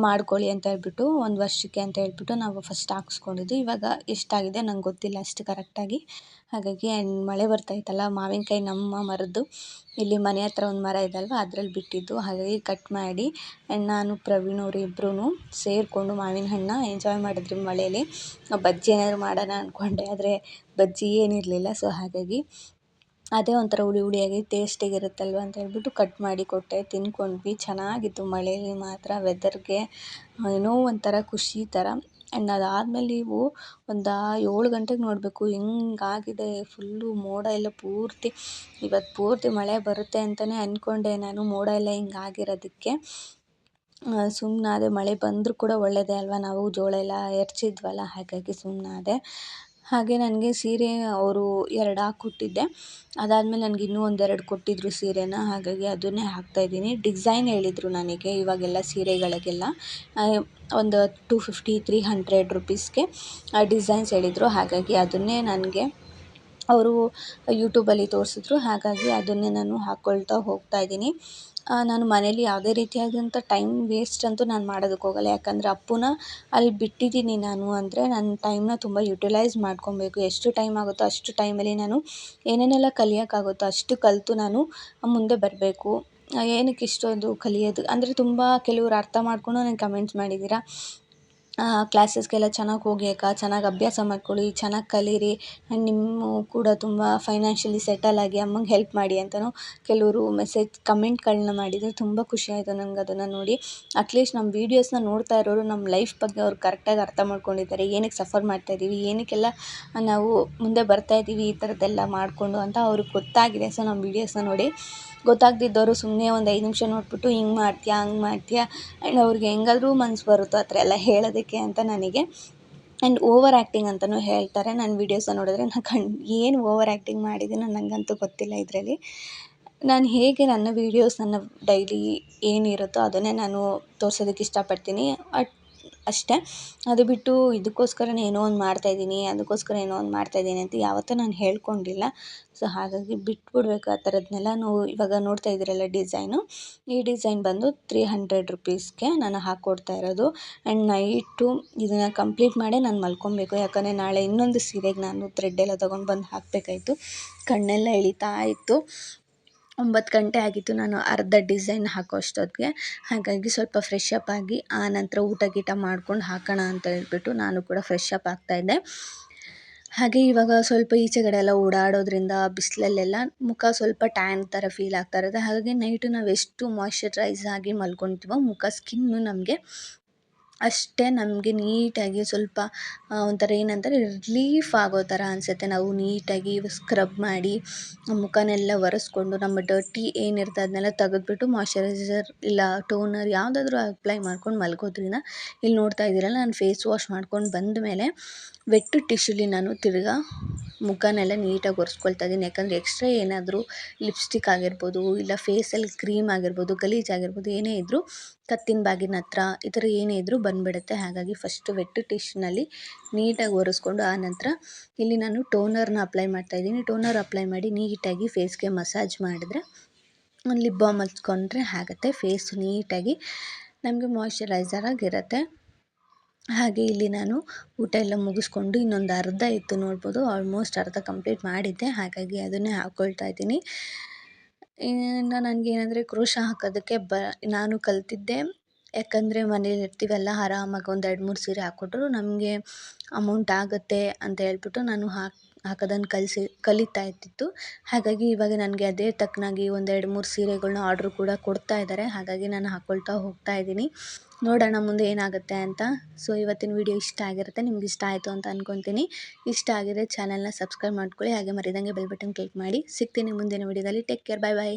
ಮಾಡ್ಕೊಳ್ಳಿ ಅಂತ ಹೇಳ್ಬಿಟ್ಟು 1 ವರ್ಷಕ್ಕೆ ಅಂತ ಹೇಳ್ಬಿಟ್ಟು ನಾವು ಫಸ್ಟ್ ಹಾಕ್ಸ್ಕೊಂಡಿದ್ದು. ಇವಾಗ ಎಷ್ಟಾಗಿದೆ ನಂಗೆ ಗೊತ್ತಿಲ್ಲ ಅಷ್ಟು ಕರೆಕ್ಟಾಗಿ. ಹಾಗಾಗಿ ಮಳೆ ಬರ್ತಾಯಿತ್ತಲ್ಲ, ಮಾವಿನಕಾಯಿ ನಮ್ಮ ಮರದ್ದು ಇಲ್ಲಿ ಮನೆ ಹತ್ರ ಒಂದು ಮರ ಇದೆ ಅಲ್ವ, ಅದ್ರಲ್ಲಿ ಬಿಟ್ಟಿದ್ದು. ಹಾಗಾಗಿ ಕಟ್ ಮಾಡಿ ನಾನು ಪ್ರವೀಣವ್ರು ಇಬ್ಬರೂ ಸೇರಿಕೊಂಡು ಮಾವಿನ ಹಣ್ಣನ್ನ ಎಂಜಾಯ್ ಮಾಡಿದ್ವಿ ಮಳೇಲಿ. ಬಜ್ಜಿ ಏನಾದರೂ ಮಾಡೋಣ ಅಂದ್ಕೊಂಡೆ, ಆದರೆ ಬಜ್ಜಿ ಏನಿರಲಿಲ್ಲ. ಸೊ ಹಾಗಾಗಿ ಅದೇ ಒಂಥರ ಹುಳಿ ಹುಳಿಯಾಗಿ ಟೇಸ್ಟಿಗಿರುತ್ತಲ್ವ ಅಂತ ಹೇಳ್ಬಿಟ್ಟು ಕಟ್ ಮಾಡಿ ಕೊಟ್ಟೆ, ತಿಂದ್ಕೊಂಡ್ವಿ. ಚೆನ್ನಾಗಿತ್ತು ಮಳೇಲಿ ಮಾತ್ರ. ವೆದರ್ಗೆ ಏನೋ ಒಂಥರ ಖುಷಿ ಥರ. ಆ್ಯಂಡ್ ಅದಾದಮೇಲೆ ನೀವು ಒಂದು 7 ಗಂಟೆಗೆ ನೋಡಬೇಕು ಹೆಂಗಾಗಿದೆ, ಫುಲ್ಲು ಮೋಡ ಎಲ್ಲ ಪೂರ್ತಿ. ಇವತ್ತು ಪೂರ್ತಿ ಮಳೆ ಬರುತ್ತೆ ಅಂತಲೇ ಅಂದ್ಕೊಂಡೆ ನಾನು, ಮೋಡ ಎಲ್ಲ ಹಿಂಗಾಗಿರೋದಕ್ಕೆ ಸುಮ್ಮನಾದೆ. ಮಳೆ ಬಂದರೂ ಕೂಡ ಒಳ್ಳೆಯದೇ ಅಲ್ವಾ, ನಾವು ಜೋಳ ಎಲ್ಲ ಎರ್ಚಿದ್ವಲ್ಲ, ಹಾಗಾಗಿ ಸುಮ್ಮನಾದೆ. ಹಾಗೆ ನನಗೆ ಸೀರೆ ಅವರು 2 ಹಾಕ್ಕೊಟ್ಟಿದ್ದೆ. ಅದಾದಮೇಲೆ ನನಗೆ ಇನ್ನೂ 1-2 ಕೊಟ್ಟಿದ್ದರು ಸೀರೆನ. ಹಾಗಾಗಿ ಅದನ್ನೇ ಹಾಕ್ತಾಯಿದ್ದೀನಿ. ಡಿಸೈನ್ ಹೇಳಿದರು ನನಗೆ ಇವಾಗೆಲ್ಲ ಸೀರೆಗಳಿಗೆಲ್ಲ ಒಂದು 250-300 ರುಪೀಸ್ಗೆ ಡಿಸೈನ್ಸ್ ಹೇಳಿದರು. ಹಾಗಾಗಿ ಅದನ್ನೇ ನನಗೆ ಅವರು ಯೂಟ್ಯೂಬಲ್ಲಿ ತೋರಿಸಿದ್ರು. ಹಾಗಾಗಿ ಅದನ್ನೇ ನಾನು ಹಾಕ್ಕೊಳ್ತಾ ಹೋಗ್ತಾ ಇದ್ದೀನಿ. ನಾನು ಮನೇಲಿ ಯಾವುದೇ ರೀತಿಯಾದಂಥ ಟೈಮ್ ವೇಸ್ಟ್ ಅಂತೂ ನಾನು ಮಾಡೋದಕ್ಕೆ ಹೋಗಲ್ಲ. ಯಾಕಂದರೆ ಅಪ್ಪುನ ಅಲ್ಲಿ ಬಿಟ್ಟಿದ್ದೀನಿ ನಾನು ಅಂದರೆ ನನ್ನ ಟೈಮ್ನ ತುಂಬ ಯುಟಿಲೈಸ್ ಮಾಡ್ಕೊಬೇಕು. ಎಷ್ಟು ಟೈಮ್ ಆಗುತ್ತೋ ಅಷ್ಟು ಟೈಮಲ್ಲಿ ನಾನು ಏನೇನೆಲ್ಲ ಕಲಿಯೋಕ್ಕಾಗುತ್ತೋ ಅಷ್ಟು ಕಲಿತು ನಾನು ಮುಂದೆ ಬರಬೇಕು. ಏನಕ್ಕೆ ಇಷ್ಟೊಂದು ಕಲಿಯೋದು ಅಂದರೆ ತುಂಬ ಕೆಲವ್ರು ಅರ್ಥ ಮಾಡ್ಕೊಂಡು ನನಗೆ ಕಮೆಂಟ್ಸ್ ಮಾಡಿದ್ದೀರ. ಕ್ಲಾಸಸ್ಗೆಲ್ಲ ಚೆನ್ನಾಗಿ ಹೋಗಿ ಅಕ್ಕ, ಚೆನ್ನಾಗಿ ಅಭ್ಯಾಸ ಮಾಡ್ಕೊಳ್ಳಿ, ಚೆನ್ನಾಗಿ ಕಲೀರಿ ಆ್ಯಂಡ್ ನಿಮ್ಮ ಕೂಡ ತುಂಬ ಫೈನಾನ್ಷಿಯಲಿ ಸೆಟಲ್ ಆಗಿ ಅಮ್ಮಂಗೆ ಹೆಲ್ಪ್ ಮಾಡಿ ಅಂತಲೂ ಕೆಲವರು ಕಮೆಂಟ್ಗಳನ್ನ ಮಾಡಿದರು. ತುಂಬ ಖುಷಿ ಆಯಿತು ನಂಗೆ ಅದನ್ನು ನೋಡಿ. ಅಟ್ಲೀಸ್ಟ್ ನಮ್ಮ ವೀಡಿಯೋಸ್ನ ನೋಡ್ತಾ ಇರೋರು ನಮ್ಮ ಲೈಫ್ ಬಗ್ಗೆ ಅವ್ರು ಕರೆಕ್ಟಾಗಿ ಅರ್ಥ ಮಾಡ್ಕೊಂಡಿದ್ದಾರೆ. ಏನಕ್ಕೆ ಸಫರ್ ಮಾಡ್ತಾಯಿದ್ದೀವಿ, ಏನಕ್ಕೆಲ್ಲ ನಾವು ಮುಂದೆ ಬರ್ತಾಯಿದ್ದೀವಿ ಈ ಥರದ್ದೆಲ್ಲ ಮಾಡಿಕೊಂಡು ಅಂತ ಅವ್ರಿಗೆ ಗೊತ್ತಾಗಿದೆ. ಸೊ ನಮ್ಮ ವೀಡಿಯೋಸ್ನ ನೋಡಿ ಗೊತ್ತಾಗದಿದ್ದವರು ಸುಮ್ಮನೆ ಒಂದು 5 ನಿಮಿಷ ನೋಡಿಬಿಟ್ಟು ಹಿಂಗೆ ಮಾಡ್ತೀಯಾ, ಹಂಗೆ ಮಾಡ್ತೀಯಾ ಆ್ಯಂಡ್ ಅವ್ರಿಗೆ ಹೆಂಗಾದ್ರೂ ಮನ್ಸು ಬರುತ್ತೋ ಆ ಥರ ಎಲ್ಲ ಹೇಳೋದಕ್ಕೆ ಅಂತ ನನಗೆ. ಆ್ಯಂಡ್ ಓವರ್ ಆ್ಯಕ್ಟಿಂಗ್ ಅಂತಲೂ ಹೇಳ್ತಾರೆ. ನನ್ನ ವೀಡಿಯೋಸ್ನ ನೋಡಿದ್ರೆ ನಾನು ಏನು ಓವರ್ ಆ್ಯಕ್ಟಿಂಗ್ ಮಾಡಿದ್ದೀನೋ ನನಗಂತೂ ಗೊತ್ತಿಲ್ಲ ಇದರಲ್ಲಿ. ನಾನು ಹೇಗೆ ನನ್ನ ವೀಡಿಯೋಸ್ ನನ್ನ ಡೈಲಿ ಏನಿರುತ್ತೋ ಅದನ್ನೇ ನಾನು ತೋರ್ಸೋದಕ್ಕೆ ಇಷ್ಟಪಡ್ತೀನಿ ಅಷ್ಟೇ. ಅದು ಬಿಟ್ಟು ಇದಕ್ಕೋಸ್ಕರನೇ ಏನೋ ಒಂದು ಮಾಡ್ತಾಯಿದ್ದೀನಿ, ಅದಕ್ಕೋಸ್ಕರ ಏನೋ ಒಂದು ಮಾಡ್ತಾಯಿದ್ದೀನಿ ಅಂತ ಯಾವತ್ತೂ ನಾನು ಹೇಳ್ಕೊಂಡಿಲ್ಲ. ಸೊ ಹಾಗಾಗಿ ಬಿಟ್ಬಿಡ್ಬೇಕು ಆ ಥರದ್ದನ್ನೆಲ್ಲ. ಇವಾಗ ನೋಡ್ತಾ ಇದ್ದೀರಲ್ಲ ಡಿಸೈನು, ಈ ಡಿಸೈನ್ ಬಂದು 300 ರುಪೀಸ್ಗೆ ನಾನು ಹಾಕ್ಕೊಡ್ತಾ ಇರೋದು. ಆ್ಯಂಡ್ ನೈಟು ಇದನ್ನು ಕಂಪ್ಲೀಟ್ ಮಾಡೇ ನಾನು ಮಲ್ಕೊಬೇಕು. ಯಾಕಂದರೆ ನಾಳೆ ಇನ್ನೊಂದು ಸೀರೆಗೆ ನಾನು ಥ್ರೆಡ್ಡೆಲ್ಲ ತೊಗೊಂಡು ಬಂದು ಹಾಕಬೇಕಾಯ್ತು. ಕಣ್ಣೆಲ್ಲ ಎಳೀತಾ ಇತ್ತು. 9 ಗಂಟೆ ಆಗಿತ್ತು ನಾನು ಅರ್ಧ ಡಿಸೈನ್ ಹಾಕೋ ಅಷ್ಟೊತ್ತಿಗೆ. ಹಾಗಾಗಿ ಸ್ವಲ್ಪ ಫ್ರೆಶ್ ಅಪ್ ಆಗಿ ಆನಂತರ ಊಟ ಗೀಟ ಮಾಡ್ಕೊಂಡು ಹಾಕೋಣ ಅಂತ ಹೇಳ್ಬಿಟ್ಟು ನಾನು ಕೂಡ ಫ್ರೆಶ್ ಅಪ್ ಆಗ್ತಾಯಿದ್ದೆ. ಹಾಗೆ ಇವಾಗ ಸ್ವಲ್ಪ ಈಚೆಗಡೆ ಎಲ್ಲ ಓಡಾಡೋದ್ರಿಂದ ಬಿಸಿಲಲ್ಲೆಲ್ಲ ಮುಖ ಸ್ವಲ್ಪ ಟ್ಯಾನ್ ಥರ ಫೀಲ್ ಆಗ್ತಾ ಇರುತ್ತೆ. ಹಾಗಾಗಿ ನೈಟು ನಾವು ಎಷ್ಟು ಮಾಯ್ಶ್ಚರೈಸ್ ಆಗಿ ಮಲ್ಕೊತೀವೋ ಸ್ಕಿನ್ನು ನಮಗೆ ಅಷ್ಟೇ ನಮಗೆ ನೀಟಾಗಿ ಸ್ವಲ್ಪ ಒಂಥರ ಏನಂತಾರೆ ರಿಲೀಫ್ ಆಗೋ ಥರ ಅನಿಸುತ್ತೆ. ನಾವು ನೀಟಾಗಿ ಸ್ಕ್ರಬ್ ಮಾಡಿ ಮುಖನೆಲ್ಲ ಒರೆಸ್ಕೊಂಡು ನಮ್ಮ ಡರ್ಟಿ ಏನಿರುತ್ತೆ ಅದನ್ನೆಲ್ಲ ತೆಗೆದ್ಬಿಟ್ಟು ಮಾಯ್ಶ್ಚರೈಸರ್ ಇಲ್ಲ ಟೋನರ್ ಯಾವುದಾದ್ರೂ ಅಪ್ಲೈ ಮಾಡ್ಕೊಂಡು ಮಲ್ಗೋದ್ರಿಂದ ಇಲ್ಲಿ ನೋಡ್ತಾ ಇದ್ದೀರಲ್ಲ ನಾನು ಫೇಸ್ ವಾಶ್ ಮಾಡ್ಕೊಂಡು ಬಂದ ಮೇಲೆ ವೆಟ್ ಟಿಶ್ಯೂಲಿ ನಾನು ತಿರ್ಗಾ ಮುಖನೆಲ್ಲ ನೀಟಾಗಿ ಒರೆಸ್ಕೊಳ್ತಾ ಇದ್ದೀನಿ. ಯಾಕಂದರೆ ಎಕ್ಸ್ಟ್ರಾ ಏನಾದರೂ ಲಿಪ್ಸ್ಟಿಕ್ ಆಗಿರ್ಬೋದು ಇಲ್ಲ ಫೇಸಲ್ಲಿ ಕ್ರೀಮ್ ಆಗಿರ್ಬೋದು ಗಲೀಜಾಗಿರ್ಬೋದು ಏನೇ ಇದ್ದರೂ ಕತ್ತಿನ ಬಾಗಿನ ಹತ್ರ ಈ ಥರ ಏನೇ ಇದ್ದರೂ ಬಂದುಬಿಡುತ್ತೆ. ಹಾಗಾಗಿ ಫಸ್ಟು ವೆಟ್ ಟಿಶ್ಯೂನಲ್ಲಿ ನೀಟಾಗಿ ಒರೆಸ್ಕೊಂಡು ಆನಂತರ ಇಲ್ಲಿ ನಾನು ಟೋನರ್ನ ಅಪ್ಲೈ ಮಾಡ್ತಾಯಿದ್ದೀನಿ. ಟೋನರ್ ಅಪ್ಲೈ ಮಾಡಿ ನೀಟಾಗಿ ಫೇಸ್ಗೆ ಮಸಾಜ್ ಮಾಡಿದ್ರೆ ಲಿಪ್ ಬಾಮ್ ಹಚ್ಕೊಂಡ್ರೆ ಆಗುತ್ತೆ. ಫೇಸು ನೀಟಾಗಿ ನಮಗೆ ಮಾಯ್ಶ್ಚರೈಸರ್ ಆಗಿರುತ್ತೆ. ಹಾಗೆ ಇಲ್ಲಿ ನಾನು ಊಟ ಎಲ್ಲ ಮುಗಿಸ್ಕೊಂಡು ಇನ್ನೊಂದು ಅರ್ಧ ಇತ್ತು ನೋಡ್ಬೋದು, ಆಲ್ಮೋಸ್ಟ್ ಅರ್ಧ ಕಂಪ್ಲೀಟ್ ಮಾಡಿದ್ದೆ. ಹಾಗಾಗಿ ಅದನ್ನೇ ಹಾಕ್ಕೊಳ್ತಾ ಇದ್ದೀನಿ. ಇನ್ನು ನನಗೇನಂದರೆ ಕ್ರೋಶ ಹಾಕೋದಕ್ಕೆ ನಾನು ಕಲ್ತಿದ್ದೆ. ಯಾಕಂದರೆ ಮನೇಲಿ ಇರ್ತೀವಲ್ಲ ಆರಾಮಾಗಿ ಒಂದು 2-3 ಸೀರೆ ಹಾಕ್ಕೊಟ್ರು ನಮಗೆ ಅಮೌಂಟ್ ಆಗುತ್ತೆ ಅಂತ ಹೇಳ್ಬಿಟ್ಟು ನಾನು ಹಾಕೋದನ್ನು ಕಲಿತಾ ಇದ್ದಿದ್ದು. ಹಾಗಾಗಿ ಇವಾಗ ನನಗೆ ಅದೇ ತಕ್ಕನಾಗಿ ಒಂದು 2-3 ಸೀರೆಗಳ್ನ ಆರ್ಡ್ರ್ ಕೂಡ ಕೊಡ್ತಾ ಇದ್ದಾರೆ. ಹಾಗಾಗಿ ನಾನು ಹಾಕ್ಕೊಳ್ತಾ ಹೋಗ್ತಾ ಇದ್ದೀನಿ. ನೋಡೋಣ ಮುಂದೆ ಏನಾಗುತ್ತೆ ಅಂತ. ಸೊ ಇವತ್ತಿನ ವೀಡಿಯೋ ಇಷ್ಟ ಆಗಿರುತ್ತೆ, ನಿಮ್ಗೆ ಇಷ್ಟ ಆಯಿತು ಅಂತ ಅಂದ್ಕೊತೀನಿ. ಇಷ್ಟ ಆಗಿದ್ರೆ ಚಾನಲ್ನ ಸಬ್ಸ್ಕ್ರೈಬ್ ಮಾಡ್ಕೊಳ್ಳಿ. ಹಾಗೆ ಮರಿದಂಗೆ ಬೆಲ್ ಬಟನ್ ಕ್ಲಿಕ್ ಮಾಡಿ. ಸಿಗ್ತೀನಿ ಮುಂದಿನ ವೀಡಿಯೋದಲ್ಲಿ. ಟೇಕ್ ಕೇರ್, ಬಾಯ್ ಬಾಯ್.